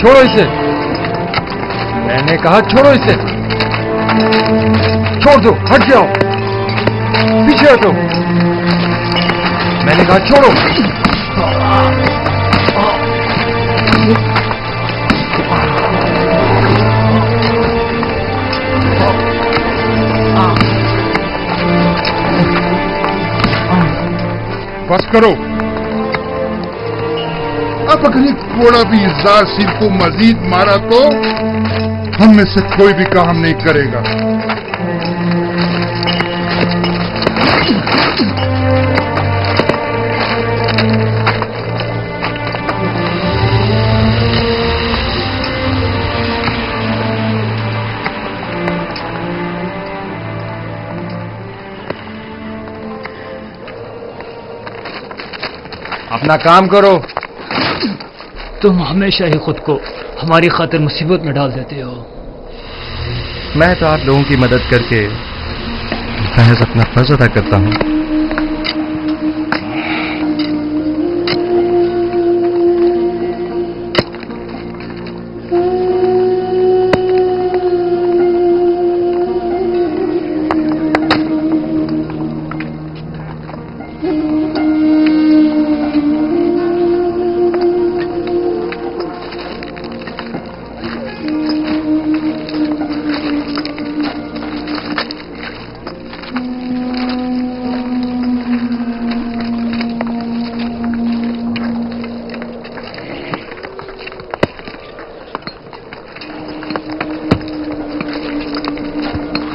چھوڑو اسے، میں نے کہا چھوڑو اسے، چھوڑ دو، ہٹ جاؤ، پیچھے ہٹو، میں نے کہا چھوڑو۔ بس کرو، اب اگر ایک تھوڑا بھی زار سیر کو مزید مارا تو ہم میں سے کوئی بھی کام نہیں کرے گا۔ اپنا کام کرو۔ تم ہمیشہ ہی خود کو ہماری خاطر مصیبت میں ڈال دیتے ہو۔ میں تو آپ لوگوں کی مدد کر کے محض اپنا فرض ادا کرتا ہوں۔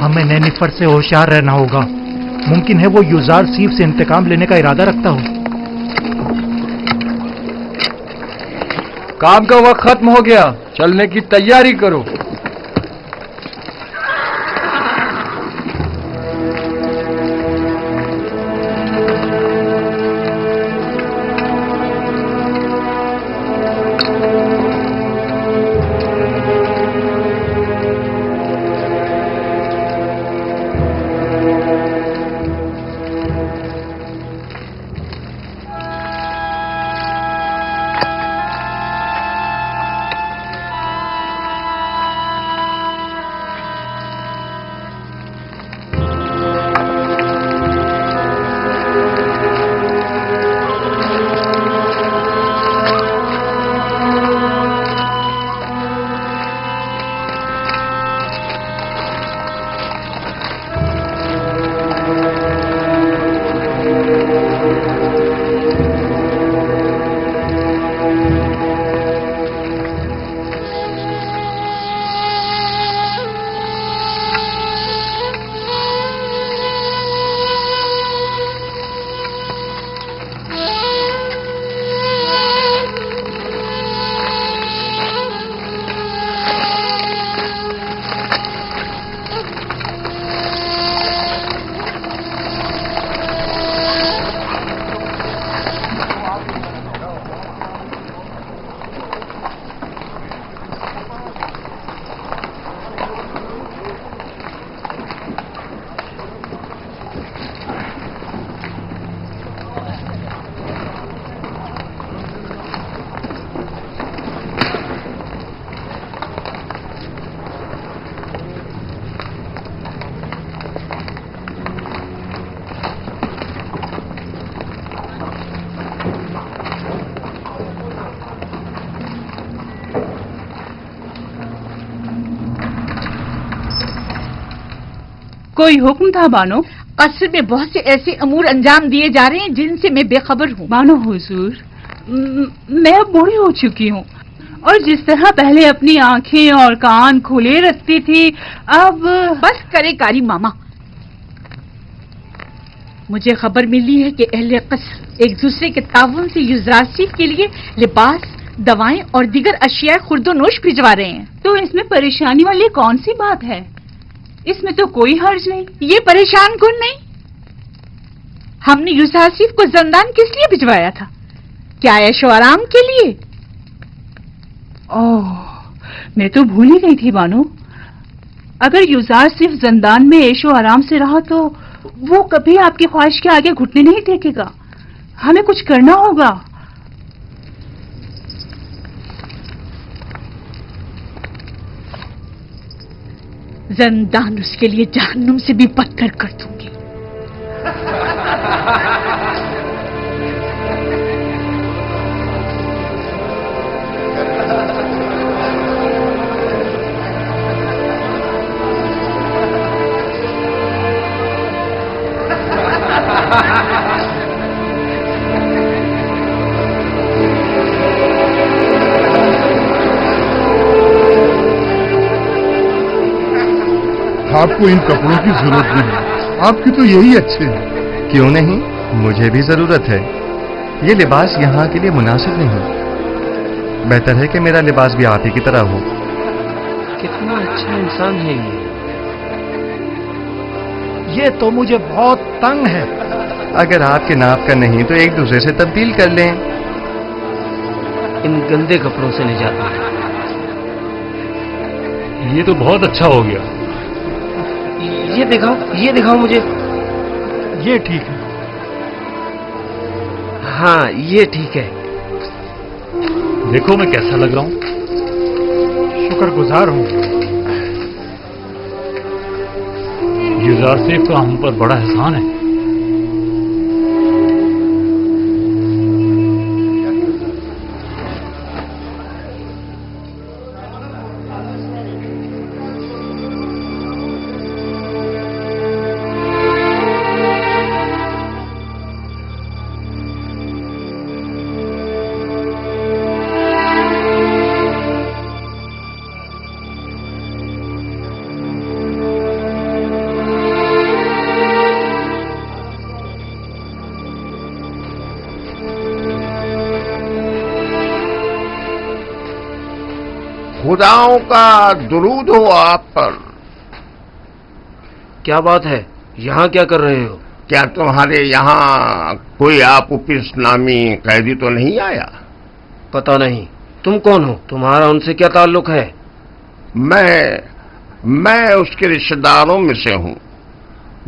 ہمیں نینیفر سے ہوشیار رہنا ہوگا، ممکن ہے وہ یوزار سیف سے انتقام لینے کا ارادہ رکھتا ہو۔ کام کا وقت ختم ہو گیا، چلنے کی تیاری کرو۔ کوئی حکم تھا بانو؟ قصر میں بہت سے ایسے امور انجام دیے جا رہے ہیں جن سے میں بے خبر ہوں۔ بانو حضور، میں اب بوڑھی ہو چکی ہوں، اور جس طرح پہلے اپنی آنکھیں اور کان کھلے رکھتی تھی اب… بس کرے کاری ماما، مجھے خبر ملی ہے کہ اہل قصر ایک دوسرے کے تعاون سے یوزراسیف کے لیے لباس، دوائیں اور دیگر اشیاء خرد و نوش بھجوا رہے ہیں۔ تو اس میں پریشانی والی کون سی بات ہے؟ इसमें तो कोई हर्ज नहीं। ये परेशान कौन नहीं? हमने यूजारसीफ को जंदान किस लिए भिजवाया था? क्या ऐशो आराम के लिए? ओह, मैं तो भूल ही गई थी बानो। अगर युजार सिर्फ जंदान में ऐशो आराम से रहा तो वो कभी आपकी ख्वाहिश के आगे घुटने नहीं टेकेगा। हमें कुछ करना होगा। जंदान उसके लिए जहन्नुम से भी बदतर कर दूंगी। आपको इन कपड़ों की जरूरत नहीं, आपके तो यही अच्छे हैं। क्यों नहीं, मुझे भी जरूरत है। ये लिबास यहाँ के लिए मुनासिब नहीं। बेहतर है कि मेरा लिबास भी आप ही की तरह हो। कितना अच्छा इंसान है ये तो मुझे बहुत तंग है। अगर आपके नाप का नहीं तो एक दूसरे से तब्दील कर लें। इन गंदे कपड़ों से निजात मिले। ये तो बहुत अच्छा हो गया। ये दिखाओ मुझे। ये ठीक है। हाँ, ये ठीक है। देखो मैं कैसा लग रहा हूं। शुक्रगुजार हूं। युजारसीफ का हम पर बड़ा एहसान है। खुदाओं का दुरूद हो आप पर। क्या बात है, यहाँ क्या कर रहे हो? क्या तुम्हारे यहाँ कोई आपुपिस नामी कैदी तो नहीं आया? पता नहीं। तुम कौन हो? तुम्हारा उनसे क्या ताल्लुक है? मैं उसके रिश्तेदारों में से हूँ।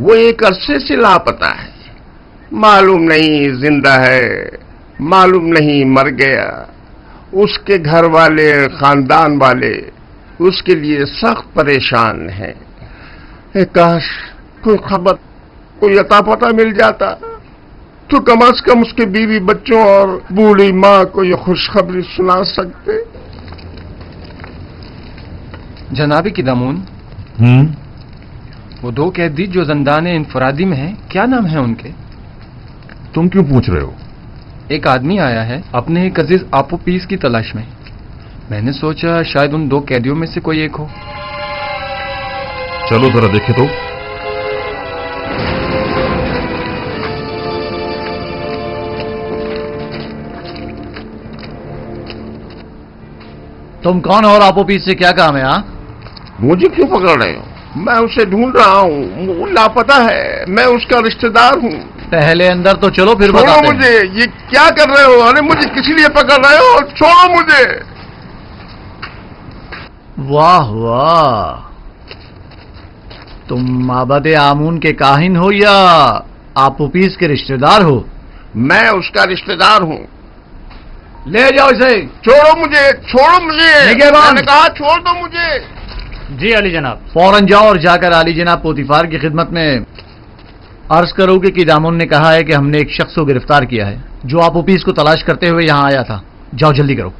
वो एक अरसे से लापता है। मालूम नहीं जिंदा है, मालूम नहीं मर गया। उसके घर वाले, खानदान वाले उसके लिए सख्त परेशान हैं। काश कोई खबर, कोई अता पता मिल जाता तो कम से कम उसके बीवी बच्चों और बूढ़ी माँ को ये खुशखबरी सुना सकते। जनाबी की दामून, वो 2 कैदी जो जंदाने इनफरादी में हैं, क्या नाम है उनके? तुम क्यों पूछ रहे हो? एक आदमी आया है अपने एक अजीज आपोपीस की तलाश में। मैंने सोचा शायद उन 2 कैदियों में से कोई एक हो। चलो जरा देखे तो। तुम कौन हो और आपोपीस से क्या काम है? मुझे क्यों पकड़ रहे हो? मैं उसे ढूंढ रहा हूँ, वो लापता है। मैं उसका रिश्तेदार हूँ। पहले अंदर तो चलो, फिर छोड़ो बताते हैं। मुझे। ये क्या कर रहे हो? अरे मुझे किस लिए पकड़ रहे हो? छोड़ो मुझे। वाह वाह, तुम माबद आमून के काहिन हो या आपोपीस के रिश्तेदार हो? मैं उसका रिश्तेदार हूँ। ले जाओ इसे। छोड़ो मुझे, छोड़ो मुझे। निगहबान। मैंने कहा छोड़ दो मुझे। जी अली जनाब। फौरन जाओ और जाकर आली जनाब पोतीफार की खिदमत में अर्ज करोगे कि दामोन ने कहा है कि हमने एक शख्स को गिरफ्तार किया है जो आपोपीस को तलाश करते हुए यहां आया था। जाओ जल्दी करो।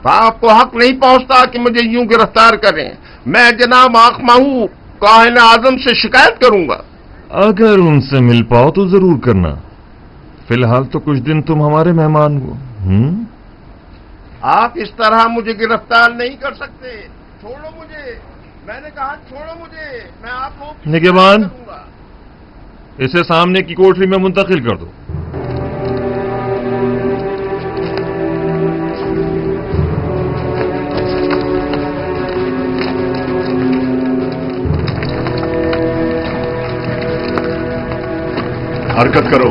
आपको हक नहीं पहुंचता कि मुझे यूं गिरफ्तार करें। मैं जनाब आखमा हूं, काहिन आजम से शिकायत करूंगा। अगर उनसे मिल पाओ तो जरूर करना। फिलहाल तो कुछ दिन तुम हमारे मेहमान हो। आप इस तरह मुझे गिरफ्तार नहीं कर सकते। छोड़ो मुझे, मैंने कहा छोड़ो मुझे, मैं आप लोगों की निगहबान, मदद करूंगा। इसे सामने की कोठरी में मुंतकिल कर दो। हरकत करो।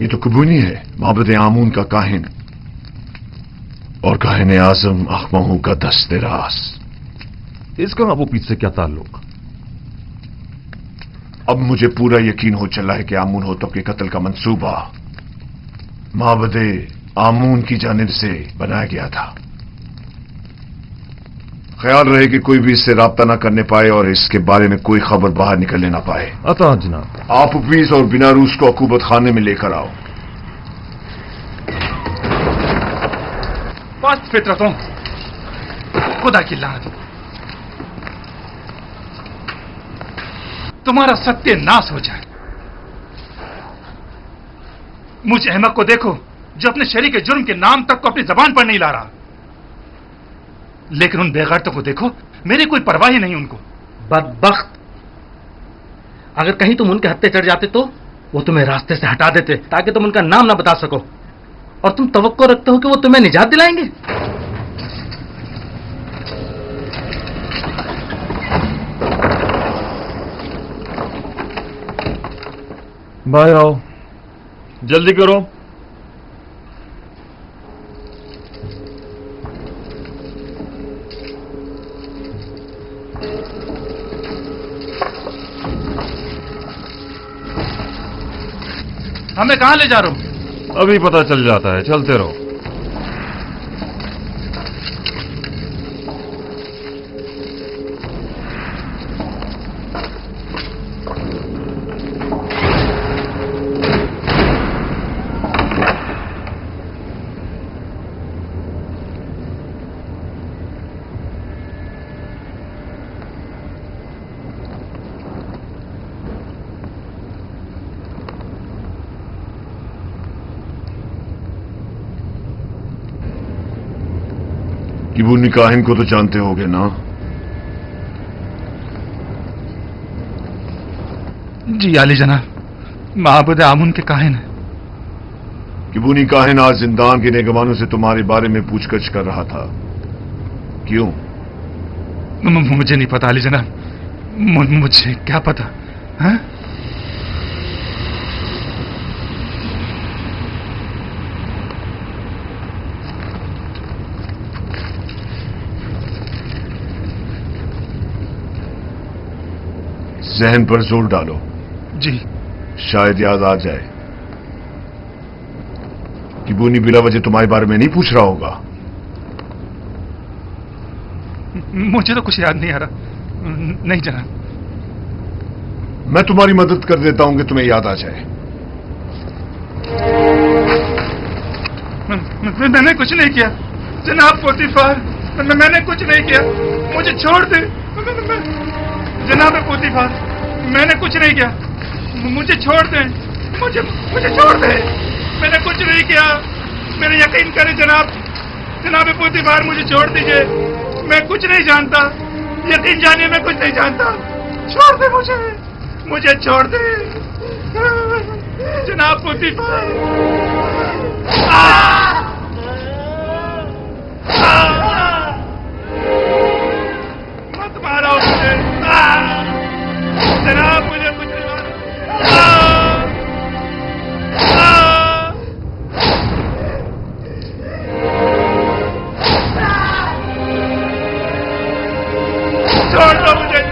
ये तो कुबूनी है, माबद आमून का काहिन और काहिन आजम अखमहू का दस्ते रास। इसका आपको पीछे क्या ताल्लुक? अब मुझे पूरा यकीन हो चला है कि आमून होतब के कत्ल का मंसूबा माबद आमून की जानिब से बनाया गया था। ख्याल रहे कि कोई भी इससे राब्ता ना करने पाए और इसके बारे में कोई खबर बाहर निकलने ना पाए। अता जनाब। आप उपीस और बिना रूस को अकूबत खाने में लेकर आओ। पांच फितरतों, खुदा की लानत, तुम्हारा सत्यानाश हो जाए। मुझ अहमक को देखो जो अपने शरीक के जुर्म के नाम तक को अपनी जबान पर नहीं ला रहा, लेकिन उन बेगैरतों को देखो, मेरी कोई परवाह ही नहीं उनको। बदबख्त, अगर कहीं तुम उनके हत्थे चढ़ जाते तो वो तुम्हें रास्ते से हटा देते ताकि तुम उनका नाम ना बता सको, और तुम तवक्को रखते हो कि वो तुम्हें निजात दिलाएंगे। भाई आओ, जल्दी करो। हमें कहां ले जा रहे हो? अभी पता चल जाता है, चलते रहो। किबूनी काहिन को तो जानते होगे ना? जी आली जनाब, माबूद आमून के काहिन है। किबूनी काहिन आज जिंदान के निगहबानों से तुम्हारे बारे में पूछगछ कर रहा था, क्यों? मुझे नहीं पता आली जनाब, मुझे क्या पता है? जहन पर जोर डालो। जी। शायद याद आ जाए। किबूनी बिला वजह तुम्हारे बारे में नहीं पूछ रहा होगा। मुझे तो कुछ याद नहीं आ रहा। नहीं जनाब। मैं तुम्हारी मदद कर देता हूं कि तुम्हें याद आ जाए। मैंने कुछ नहीं किया जनाब पोतीफार, मैंने कुछ नहीं किया, मुझे छोड़ दे। जनाब पोतीफार, मैंने कुछ नहीं किया, मुझे छोड़ दें, मुझे छोड़ दें। मैंने कुछ नहीं किया, मेरा यकीन करें जनाब पोतीफार, मुझे छोड़ दीजिए। मैं कुछ नहीं जानता, यकीन जानिए मैं कुछ नहीं जानता। छोड़ दे मुझे छोड़ दे जनाब पोतीफार। मत मारो मुझे जनाब, मुझे कुछ नहीं मारो। छोड़ दो मुझे।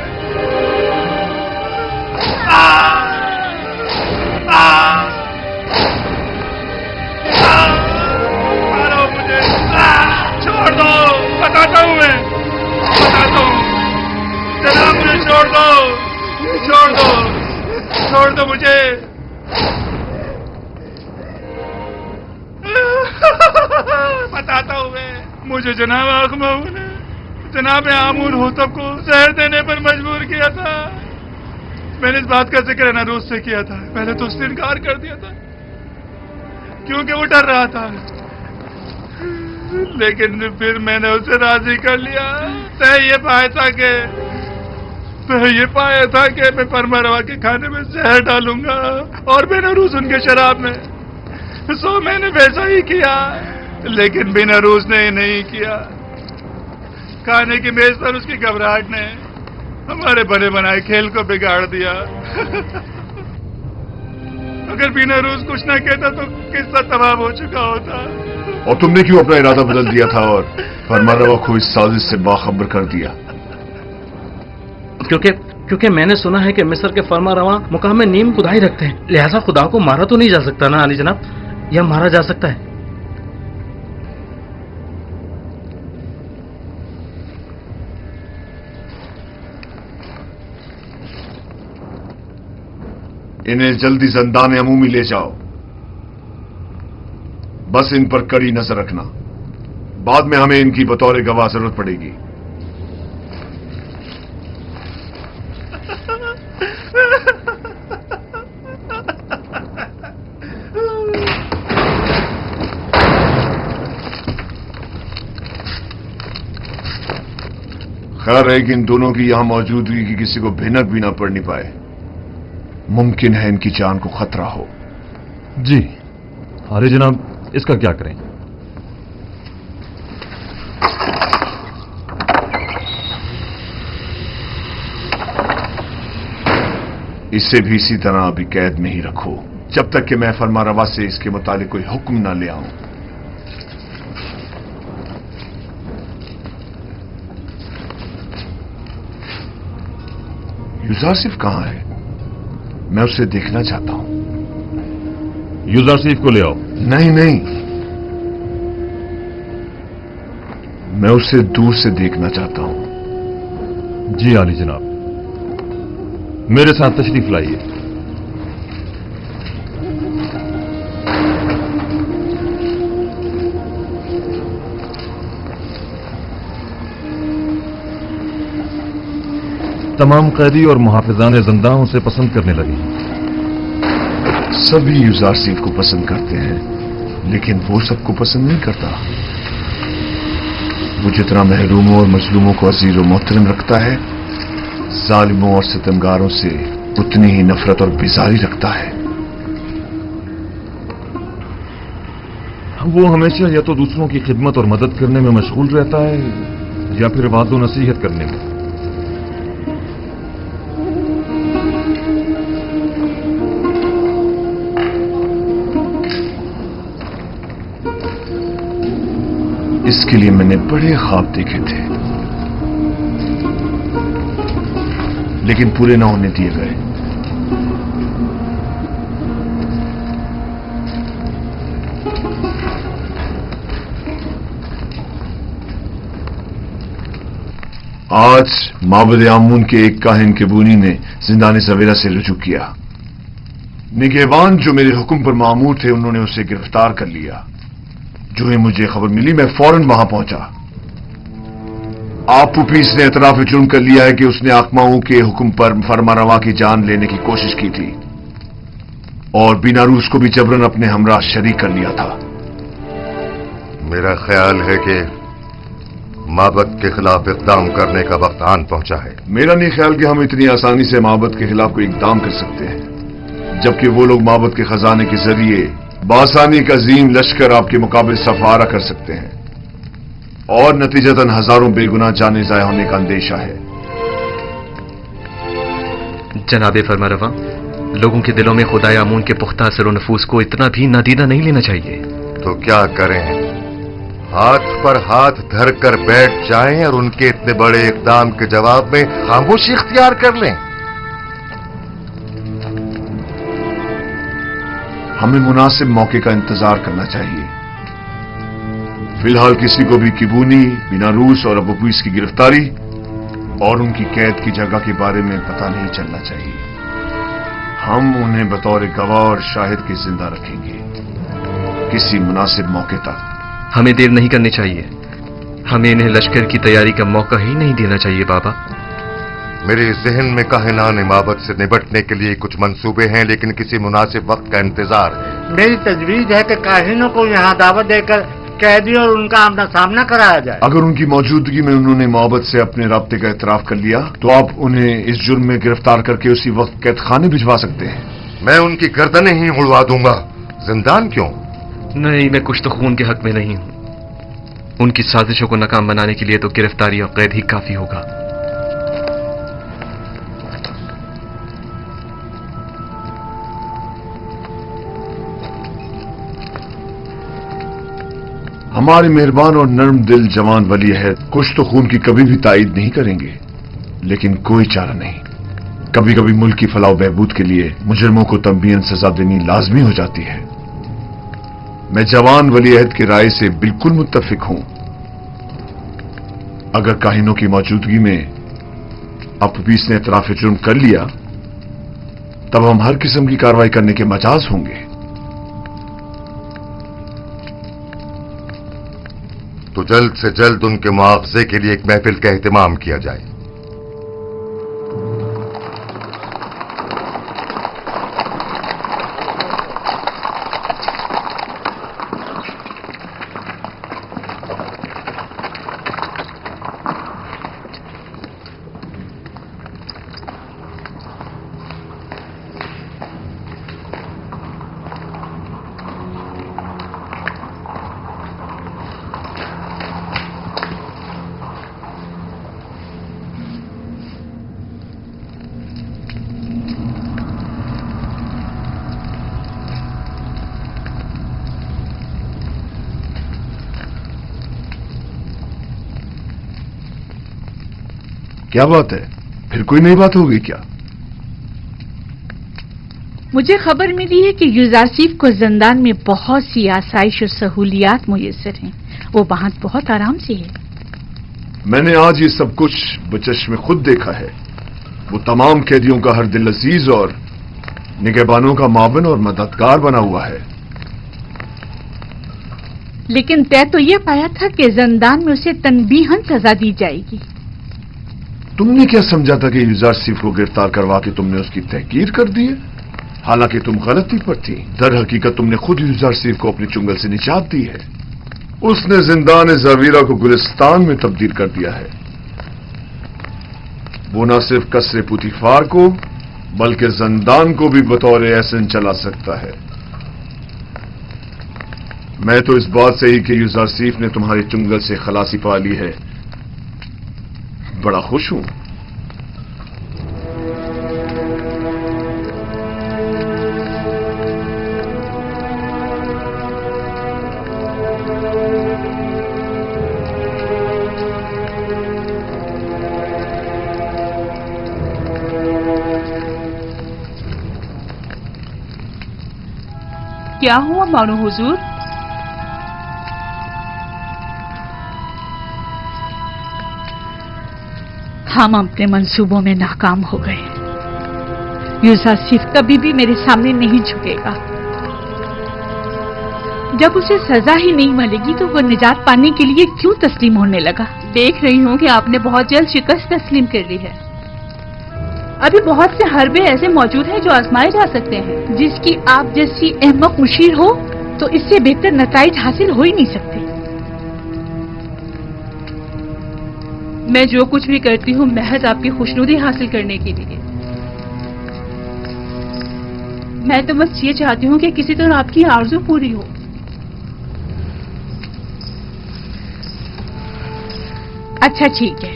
मारो मुझे, छोड़ दो, बताता हूँ मैं, बताता हूँ जनाब, मुझे छोड़ दो मुझे। बताता हूँ मैं, मुझे जनाब आखमाऊ ने जनाब आमून होतब को जहर देने पर मजबूर किया था। मैंने इस बात का जिक्र नरूज से किया था, पहले तो उसने इनकार कर दिया था क्योंकि वो डर रहा था, लेकिन फिर मैंने उसे राजी कर लिया। तय ये पाया था कि मैं परमरवा के खाने में जहर डालूंगा और बेनरूज उनके शराब में। सो मैंने वैसा ही किया, लेकिन बेनरूज ने नहीं किया। खाने की मेज पर उसकी घबराहट ने हमारे बने बनाए खेल को बिगाड़ दिया। अगर बेनरूज कुछ ना कहता तो किस्सा तमाम हो चुका होता। और तुमने क्यों अपना इरादा बदल दिया था और फरमानरवा को इस साजिश से बाखबर कर दिया? क्योंकि मैंने सुना है कि मिस्र के फरमारवा मुकाम में नीम खुदाई रखते हैं, लिहाजा खुदा को मारा तो नहीं जा सकता ना अली जनाब, या मारा जा सकता है? इन्हें जल्दी ज़िंदान अमूमी ले जाओ, बस इन पर कड़ी नजर रखना, बाद में हमें इनकी बतौर गवाह जरूरत पड़ेगी। खैर है कि इन दोनों की यहां मौजूदगी की किसी को भिनक भी ना पड़नी पाए। मुमकिन है इनकी जान को खतरा हो। जी अरे जनाब, इसका क्या करें? इसे भी इसी तरह अभी कैद में ही रखो, जब तक कि मैं फरमारवा से इसके मुतालिक कोई हुक्म ना ले आऊं। यूजारसिफ कहां है? मैं उसे देखना चाहता हूं। यूजारसिफ को ले आओ। नहीं, मैं उसे दूर से देखना चाहता हूं। जी आली जनाब, मेरे साथ तशरीफ लाइए। तमाम कैदी और मुहाफिजान जिंदा उसे पसंद करने लगे। सभी यूजारसिफ को पसंद करते हैं, लेकिन वो सबको पसंद नहीं करता। वो जितना महरूमों और मजलूमों को अजीज और मोहतरम रखता है, जालिमों और सितमगारों से उतनी ही नफरत और बेजारी रखता है। वो हमेशा या तो दूसरों की खिदमत और मदद करने में मशगूल रहता है या फिर वादो नसीहत करने में। इसके लिए मैंने बड़े ख्वाब देखे थे, लेकिन पूरे न होने दिए गए। आज माबद आमून के एक काहिन केबूनी ने जिंदानी सवेरा से रुजू किया। निगहबान जो मेरे हुक्म पर मामूर थे, उन्होंने उसे गिरफ्तार कर लिया। जो ही मुझे खबर मिली, मैं फौरन वहां पहुंचा। आप पुपीस ने एतराफ जुर्म कर लिया है कि उसने आकमाओं के हुक्म पर फरमारवा की जान लेने की कोशिश की थी। और बीनारूस को भी जबरन अपने हमरा शरीक कर लिया था। मेरा ख्याल है कि माबद के खिलाफ इकदाम करने का वक्त आन पहुंचा है। मेरा नहीं ख्याल कि हम इतनी आसानी से माबद के खिलाफ कोई इकदाम कर सकते हैं, जबकि वो लोग माबद के खजाने के जरिए बासानी का अजीम लश्कर आपके मुकाबले सफारा कर सकते हैं और नतीजतन हजारों बेगुनाह जाने जाया होने का अंदेशा है। जनाबे फरमारवा, लोगों के दिलों में खुदाए आमून के पुख्ता असर और नफूस को इतना भी नादीदा नहीं लेना चाहिए। तो क्या करें? हाथ पर हाथ धर कर बैठ जाएं और उनके इतने बड़े इकदाम के जवाब में खामोशी इख्तियार कर लें? हमें मुनासिब मौके का इंतजार करना चाहिए। फिलहाल किसी को भी किबूनी, बीनारूस और अबू कुबैस की गिरफ्तारी और उनकी कैद की जगह के बारे में पता नहीं चलना चाहिए। हम उन्हें बतौर गवाह और शाहिद के जिंदा रखेंगे किसी मुनासिब मौके तक। हमें देर नहीं करनी चाहिए। हमें इन्हें लश्कर की तैयारी का मौका ही नहीं देना चाहिए बाबा। मेरे जहन में काहिनान माबद से निपटने के लिए कुछ मंसूबे हैं, लेकिन किसी मुनासिब वक्त का इंतजार है। मेरी तजवीज है कि काहिनों को यहाँ दावत देकर कैदी और उनका आमना सामना कराया जाए। अगर उनकी मौजूदगी में उन्होंने मोहब्बत से अपने राब्ते का इतराफ कर लिया तो आप उन्हें इस जुर्म में गिरफ्तार करके उसी वक्त कैद खाने भिजवा सकते हैं। मैं उनकी गर्दनें ही उड़वा दूंगा, जिंदान क्यों? नहीं, मैं कुछ तो खून के हक में नहीं हूं। उनकी साजिशों को नाकाम बनाने के लिए तो गिरफ्तारी और कैद ही काफी होगा। हमारे मेहरबान और नर्म दिल जवान वली अहद कुछ तो खून की कभी भी तायद नहीं करेंगे, लेकिन कोई चारा नहीं। कभी कभी मुल्क की फलाह बहबूद के लिए मुजरमों को तंबीहन सजा देनी लाजमी हो जाती है। मैं जवान वली अहद की राय से बिल्कुल मुत्तफिक हूं। अगर काहिनों की मौजूदगी में अबू कुबैस ने इतराफ जुर्म कर लिया तब हम हर किस्म की कार्रवाई करने के मजाज होंगे। तो जल्द से जल्द उनके मुआवजे के लिए एक महफिल का एहतमाम किया जाए। क्या बात है, फिर कोई नई बात हो गई क्या? मुझे खबर मिली है कि यूजारसीफ को जिंदान में बहुत सी आसाइश और सहूलियात मुयस्सर हैं। वो वहां बहुत आराम से है। मैंने आज ये सब कुछ बचश्मे खुद देखा है। वो तमाम कैदियों का हर दिल अजीज और निगहबानों का मावन और मददगार बना हुआ है। लेकिन तय तो ये पाया था कि जिंदान में उसे तनबीहन सजा दी जाएगी। तुमने क्या समझा था कि यूजारसीफ को गिरफ्तार करवा के तुमने उसकी तहकीर कर दी है? हालांकि तुम गलती पर थी। दर हकीकत तुमने खुद यूजारसीफ को अपने चुंगल से निजात दी है। उसने जिंदान ज़वीरा को गुलिस्तान में तब्दील कर दिया है। वो न सिर्फ कसरे पुतिफार को बल्कि जिंदान को भी बतौर एहसन चला सकता है। मैं तो इस बात से ही कि यूजारसीफ ने तुम्हारे चुंगल से खलासी पा ली है बड़ा खुश हूं। क्या हुआ बानो हुजूर? हम अपने मंसूबों में नाकाम हो गए। यूजारसीफ कभी भी मेरे सामने नहीं झुकेगा। जब उसे सजा ही नहीं मिलेगी तो वो निजात पाने के लिए क्यों तस्लीम होने लगा? देख रही हूँ कि आपने बहुत जल्द शिकस्त तस्लीम कर ली है। अभी बहुत से हरबे ऐसे मौजूद हैं जो आजमाए जा सकते हैं। जिसकी आप जैसी अहमक मुशीर हो तो इससे बेहतर नताइज हासिल हो ही नहीं सकते। मैं जो कुछ भी करती हूँ महज आपकी खुशनुदी हासिल करने के लिए। मैं तो बस ये चाहती हूँ कि किसी तरह आपकी आरज़ू पूरी हो। अच्छा ठीक है,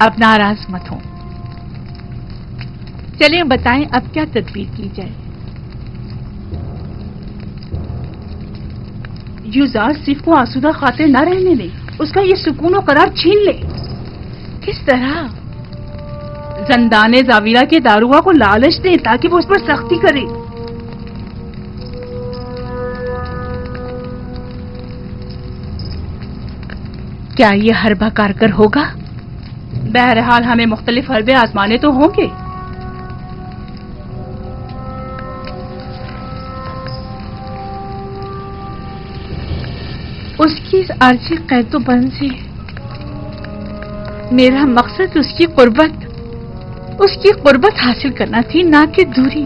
अब नाराज मत हो। चलिए बताएं अब क्या तदबीर की जाए। युजार सिर्फ को आसूदा खातिर न रहने दे, उसका ये सुकून और करार छीन ले। किस तरह? जंदाने जाविरा के दारुआ को लालच दे ताकि वो उस पर सख्ती करे। क्या ये हरबा कारगर होगा? बहरहाल हमें मुख्तलिफ हरबे आजमाने तो होंगे। उसकी इस आरजी कैदोबंद से मेरा मकसद उसकी कुर्बत हासिल करना थी, ना कि दूरी।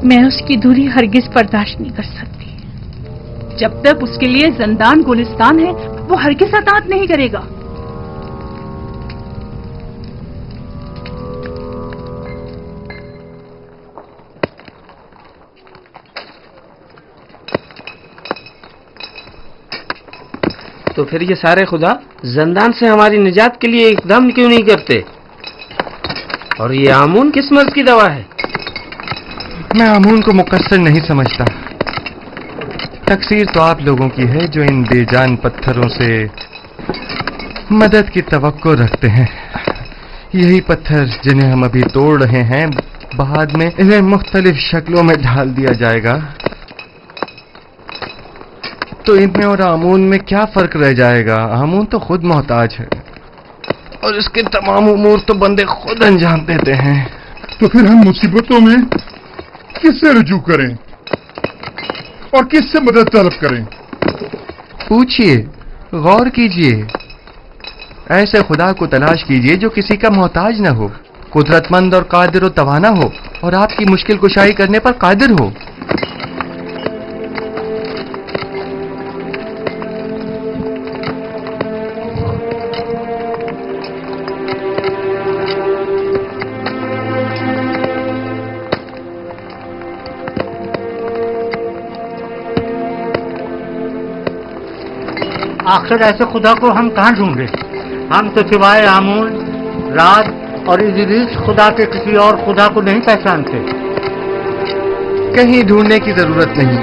मैं उसकी दूरी हरगिज बर्दाश्त नहीं कर सकती। जब तक उसके लिए जंदान गुलिस्तान है वो हरगिज अतात नहीं करेगा। तो फिर ये सारे खुदा जंदान से हमारी निजात के लिए इकदाम क्यों नहीं करते? और ये आमून किस मर्ज की दवा है? मैं आमून को मुकस्सर नहीं समझता। तकसीर तो आप लोगों की है जो इन बेजान पत्थरों से मदद की तवक्को रखते हैं। यही पत्थर जिन्हें हम अभी तोड़ रहे हैं, बाद में इन्हें मुख्तलिफ शक्लों में ढाल दिया जाएगा। तो इनमें और आमून में क्या फर्क रह जाएगा? आमून तो खुद मोहताज है और इसके तमाम उमूर तो बंदे खुद अंजाम देते हैं। तो फिर हम मुसीबतों में किससे रुजू करें और किससे मदद तलब करें? पूछिए, गौर कीजिए, ऐसे खुदा को तलाश कीजिए जो किसी का मोहताज न हो, कुदरतमंद और कादिर और तवाना हो और आपकी मुश्किल कुशाई करने पर कादिर हो। आखिर ऐसे खुदा को हम कहाँ ढूंढे? हम तो सिवाय आमून, रात और इजरीस खुदा के किसी और खुदा को नहीं पहचानते। कहीं ढूंढने की जरूरत नहीं,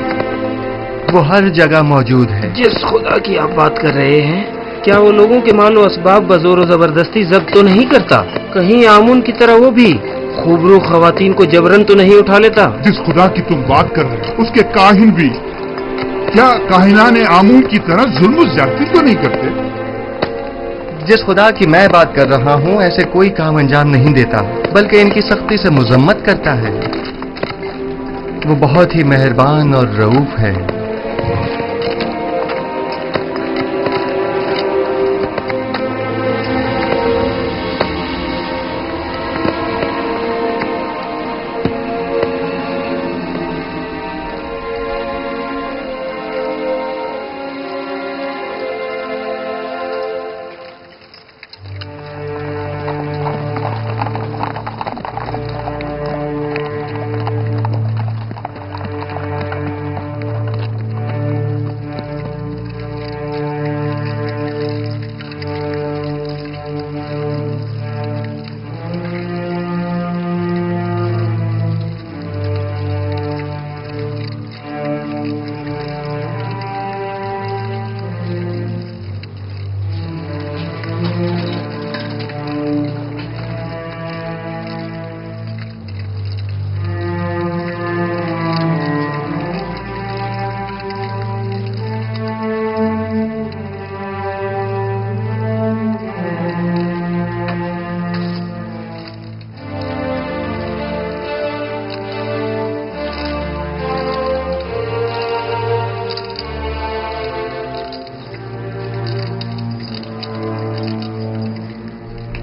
वो हर जगह मौजूद है। जिस खुदा की आप बात कर रहे हैं, क्या वो लोगों के मालो असबाब बजोर जबरदस्ती जब्त तो नहीं करता? कहीं आमून की तरह वो भी खूबरू खवातीन को जबरन तो नहीं उठा लेता? जिस खुदा की तुम बात कर रहे हो उसके काहिन भी क्या काहिनाने आमून की तरह जुल्म ज्यादती तो नहीं करते? जिस खुदा की मैं बात कर रहा हूँ ऐसे कोई काम अंजाम नहीं देता, बल्कि इनकी सख्ती से मुजम्मत करता है। वो बहुत ही मेहरबान और रऊफ है।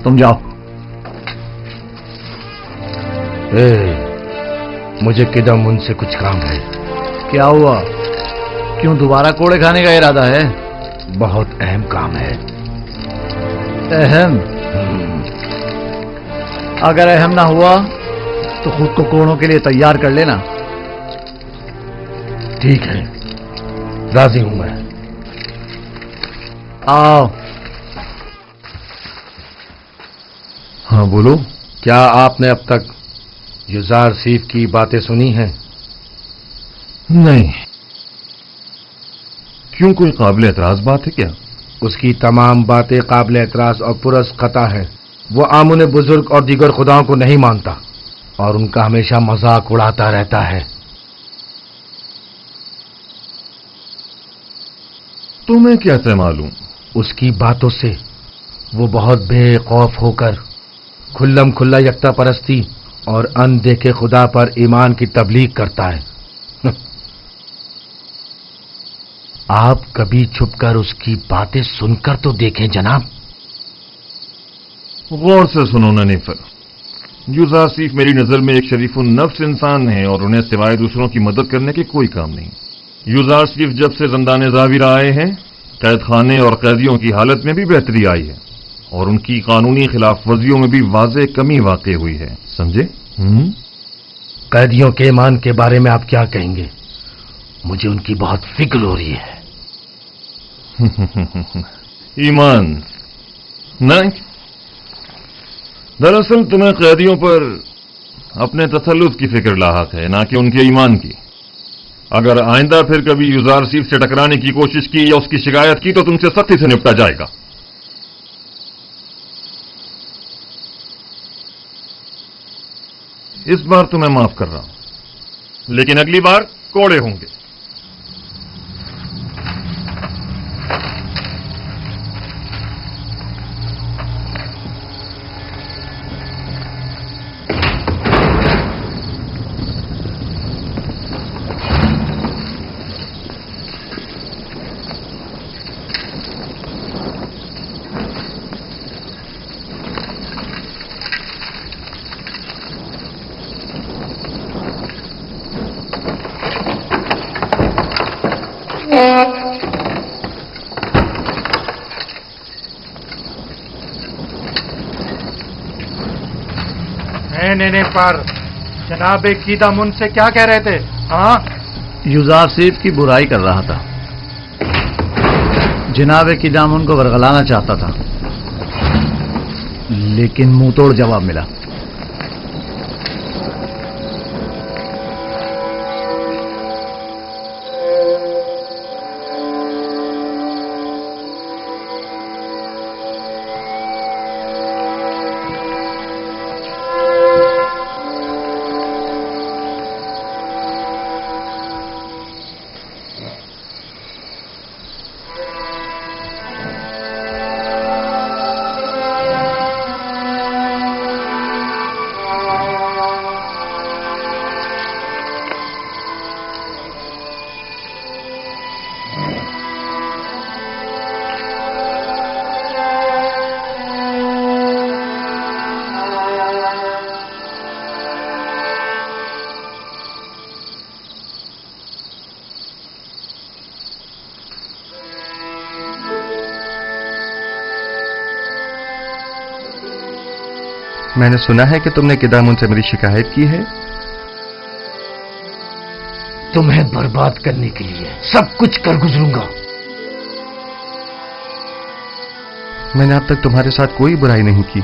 तुम जाओ। मुझे किदम उनसे कुछ काम है। क्या हुआ? क्यों दोबारा कोड़े खाने का इरादा है? बहुत अहम काम है। अहम? अगर अहम ना हुआ तो खुद को कोड़ों के लिए तैयार कर लेना। ठीक है, राजी हूं मैं। आओ। हाँ बोलो। क्या आपने अब तक युजार सीफ की बातें सुनी हैं? नहीं। क्यों, कोई काबिल एतराज बात है क्या? उसकी तमाम बातें काबिल एतराज और पुरस खता है। वो आमुन बुजुर्ग और दीगर खुदाओं को नहीं मानता और उनका हमेशा मजाक उड़ाता रहता है। तुम्हें क्या तय मालूम? उसकी बातों से वो बहुत बेखौफ होकर खुल्लम खुल्ला यकता परस्ती और अनदेखे खुदा पर ईमान की तबलीग करता है। आप कभी छुपकर उसकी बातें सुनकर तो देखें जनाब। गौर से सुनो ननीफर, युजार सीफ मेरी नजर में एक शरीफुन नफ्स इंसान है और उन्हें सिवाय दूसरों की मदद करने के कोई काम नहीं। युजार सीफ जब से ज़िंदाने ज़ाविर आए हैं, कैद खाने और कैदियों की हालत में भी बेहतरी आई है और उनकी कानूनी खिलाफ वर्जियों में भी वाज़े कमी वाक़ई हुई है। समझे? कैदियों के ईमान के बारे में आप क्या कहेंगे? मुझे उनकी बहुत फिक्र हो रही है। ईमान नहीं, दरअसल तुम्हें कैदियों पर अपने तसल्लुत की फिक्र लाहक है, ना कि उनके ईमान की। अगर आइंदा फिर कभी युजार सीफ से टकराने की कोशिश की या उसकी शिकायत की तो तुमसे सख्ती से निपटा जाएगा। इस बार तो मैं माफ कर रहा हूं, लेकिन अगली बार कोड़े होंगे। ने पर जनाब कीदम उनसे क्या कह रहे थे? हाँ, युजार सीफ की बुराई कर रहा था। जनाब कीदम उनको वरगलाना चाहता था, लेकिन मुंह तोड़ जवाब मिला। मैंने सुना है कि तुमने किदामुन से मेरी शिकायत की है। तुम्हें बर्बाद करने के लिए सब कुछ कर गुजरूंगा। मैंने अब तक तुम्हारे साथ कोई बुराई नहीं की।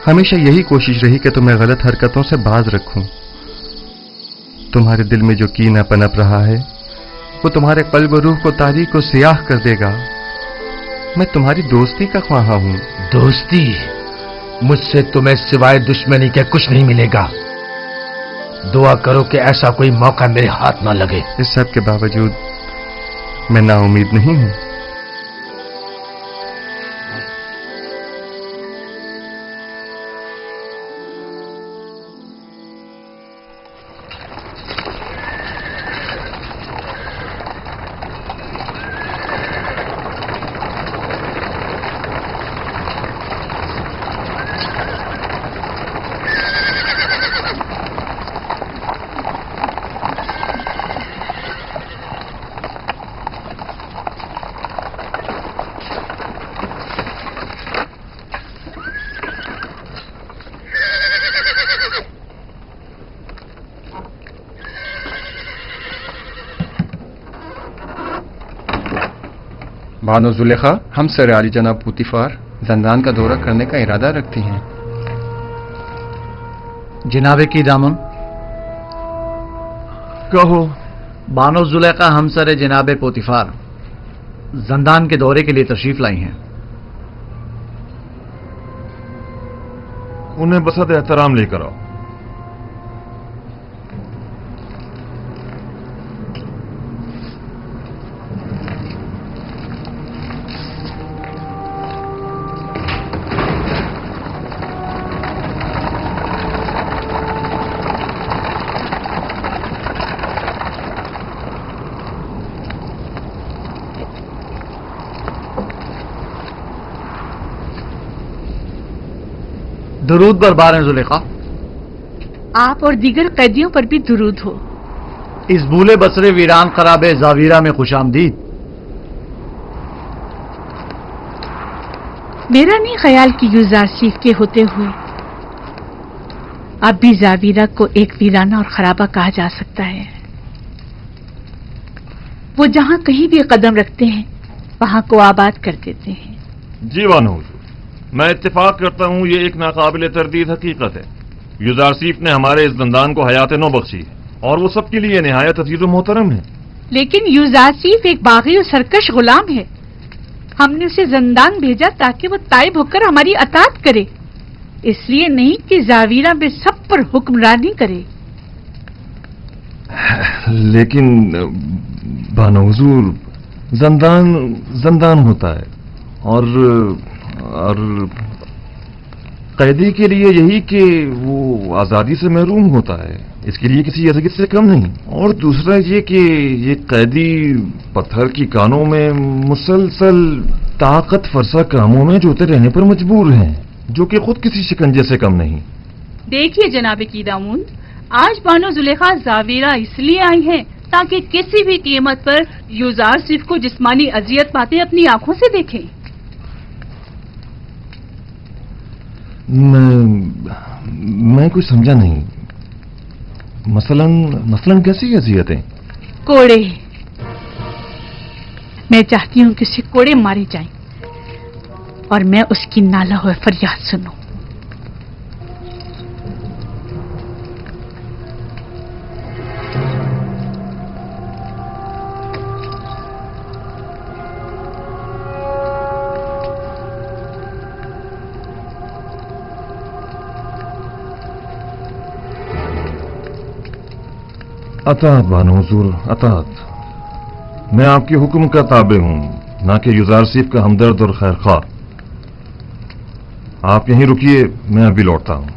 हमेशा यही कोशिश रही कि तुम्हें गलत हरकतों से बाज रखूं। तुम्हारे दिल में जो कीना पनप रहा है वो तुम्हारे कल्ब और रूह को तारीक और सियाह कर देगा। मैं तुम्हारी दोस्ती का ख्वाहा हूं। दोस्ती? मुझसे तुम्हें सिवाय दुश्मनी के कुछ नहीं मिलेगा। दुआ करो कि ऐसा कोई मौका मेरे हाथ ना लगे। इस सब के बावजूद मैं नाउम्मीद नहीं हूं। बानो जुलेखा हम सर आली जनाब पुतिफार जंदान का दौरा करने का इरादा रखती हैं। जनाब की दामन कहो। बानो जुलेखा हमसर जनाब पोतिफार जंदान के दौरे के लिए तशरीफ लाई हैं। उन्हें बसद एहतराम लेकर आओ। दुरूद बरबार हैं जुलेखा। आप और दीगर कैदियों पर भी दुरूद हो। इस भूले बसरे वीरान खराबे जावीरा में खुशामदीद। मेरा नहीं ख्याल कि यूजारसीफ के होते हुए अब भी जावीरा को एक वीराना और खराबा कहा जा सकता है। वो जहां कहीं भी कदम रखते हैं वहां को आबाद कर देते हैं। जी बानो हुजूर, मैं इत्तेफाक करता हूं ये एक नाकाबिले तरदीद हकीकत है। युजारसीफ ने हमारे इस जंदान को हयात नौ बख्शी है और वो सबके लिए निहायत अजीज व मोहतरम है। लेकिन यूजारसीफ एक बागी और सरकश गुलाम है। हमने उसे जंदान भेजा ताकि वो ताइब होकर हमारी अतात करे, इसलिए नहीं कि जावीरा में सब पर हुक्मरानी करे। लेकिन बानो हुजूर, जंदान जंदान होता है और कैदी के लिए यही कि वो आज़ादी से महरूम होता है, इसके लिए किसी अज़ियत से कम नहीं। और दूसरा ये कि ये कैदी पत्थर की कानों में मुसलसल ताकत फरसा कामों में जोते रहने पर मजबूर हैं, जो कि खुद किसी शिकंजे से कम नहीं। देखिए जनाब की दामून, आज बानो जुलेखा जावीरा इसलिए आई हैं ताकि किसी भी कीमत पर यूजारसीफ को जिस्मानी अजियत पाते अपनी आंखों से देखें। मैं कुछ समझा नहीं। मसलन कैसी अजियतें? कोड़े। मैं चाहती हूं कि उसे कोड़े मारे जाएं और मैं उसकी नाला हुए फरियाद सुनूं। अतात बानो हुजूर, अतात। मैं आपके हुक्म का ताबे हूं, ना कि युजारसीफ का हमदर्द और खैरख्वाह। आप यहीं रुकिए, मैं अभी लौटता हूं।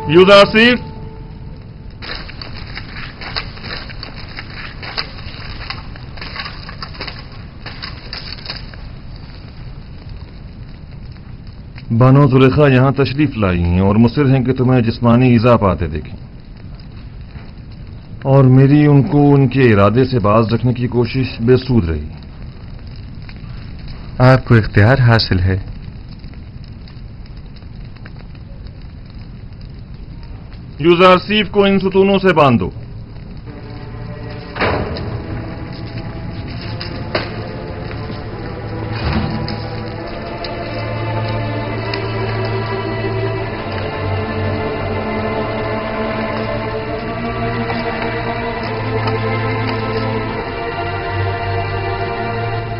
युजारसीफ, बानो जुलेखा यहां तशरीफ लाई हैं और मुसिर हैं कि तुम्हें जिस्मानी ईजा पाते देखें, और मेरी उनको उनके इरादे से बाज रखने की कोशिश बेसूद रही। आपको इख्तियार हासिल है। युजारसीफ को इन सुतूनों से बांध दो।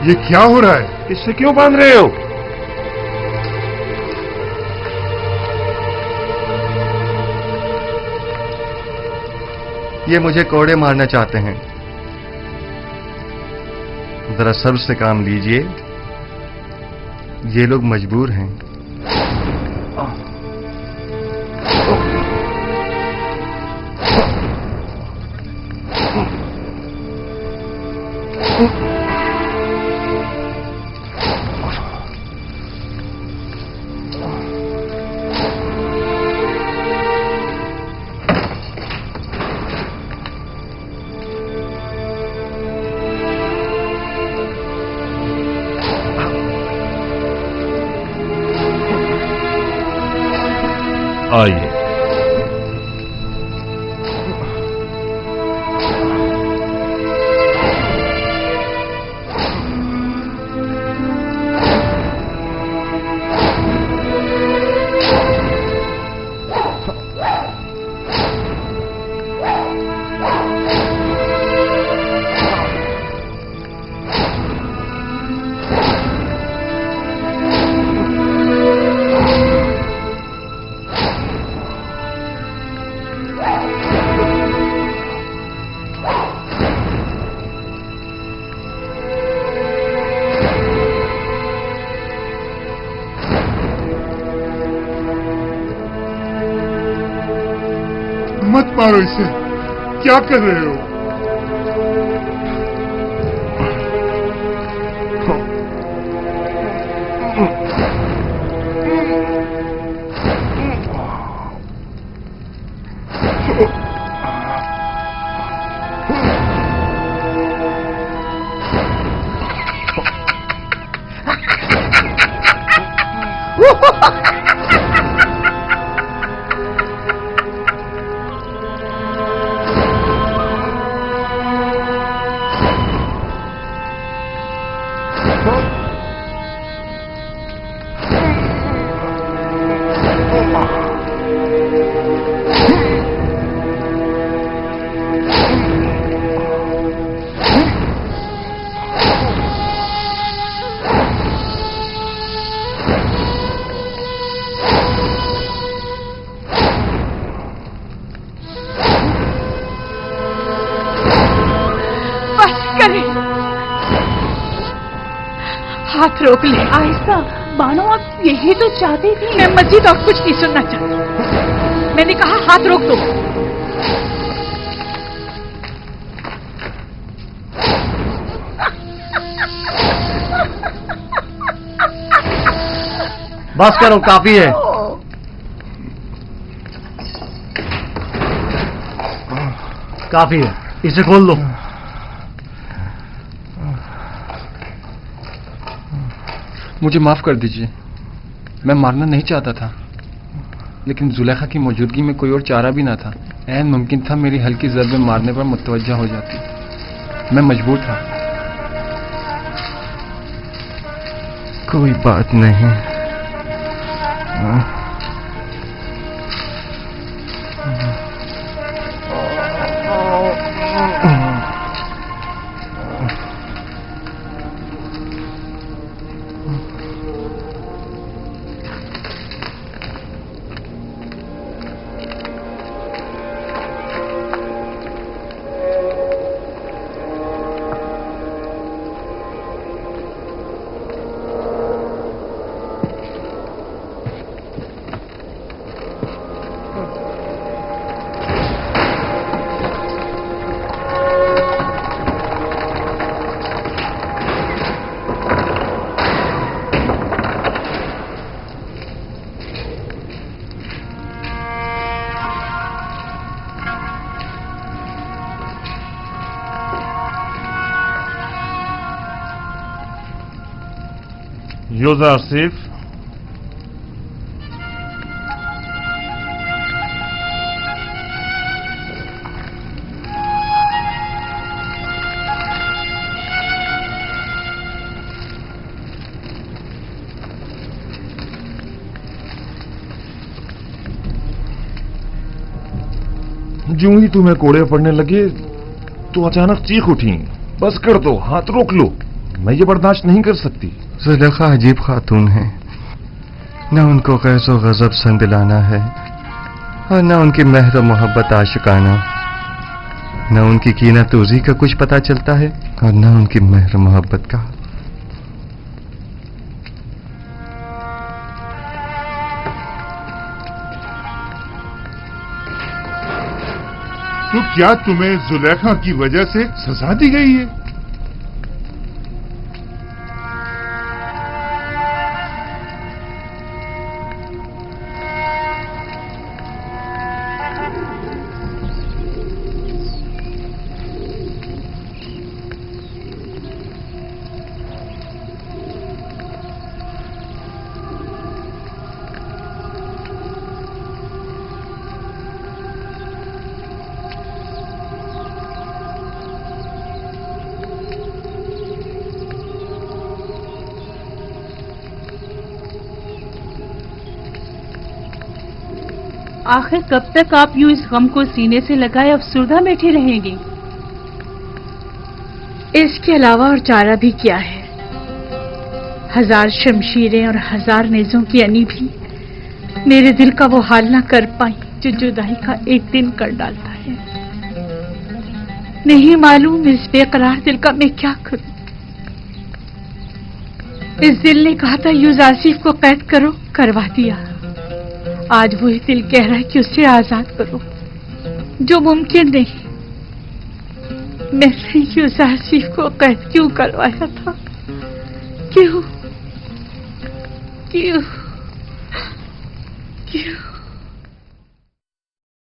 ये क्या हो रहा है? इससे क्यों बांध रहे हो? ये मुझे कोड़े मारना चाहते हैं। जरा सब्र से काम लीजिए, ये लोग मजबूर हैं। आइए। मत मारो इसे, क्या कर रहे हो? हाथ रोक ले। आहिस्ता, बानो आप यही तो चाहती थी। मैं मजीद और कुछ नहीं सुनना चाहती। मैंने कहा हाथ रोक दो। बस करो, काफी है। काफी है, इसे खोल दो। मुझे माफ कर दीजिए, मैं मारना नहीं चाहता था, लेकिन जुलेखा की मौजूदगी में कोई और चारा भी ना था। ऐन मुमकिन था मेरी हल्की ज़रबे मारने पर मुतवज्जा हो जाती। मैं मजबूर था। कोई बात नहीं। यूज़र सिर्फ यूं ही तुम्हें कोड़े पड़ने लगे तो अचानक चीख उठी। बस कर दो, हाथ रोक लो, मैं ये बर्दाश्त नहीं कर सकती। जुलेखा अजीब खातून है, न उनको गैज़ो गज़ब संग दिलाना है और न उनकी मेहर मोहब्बत आशिकाना, न उनकी कीना तूज़ी का कुछ पता चलता है और न उनकी मेहर मोहब्बत का। तो क्या तुम्हें जुलेखा की वजह से सजा दी गई है? आखिर कब तक आप यूं इस गम को सीने से लगाए अफसुर्दा बैठे रहेंगी? इसके अलावा और चारा भी क्या है? 1000 शमशीरें और 1000 नेज़ों की अनी भी मेरे दिल का वो हाल ना कर पाई जो जुदाई का एक दिन कर डालता है। नहीं मालूम इस बेकरार दिल का मैं क्या करूं। इस दिल ने कहा था यूज आसिफ को कैद करो, करवा दिया। आज वही दिल कह रहा है कि उसे आजाद करो, जो मुमकिन नहीं। मैंने यूज आसिफ को कैद क्यों करवाया था? क्यों क्यों क्यों?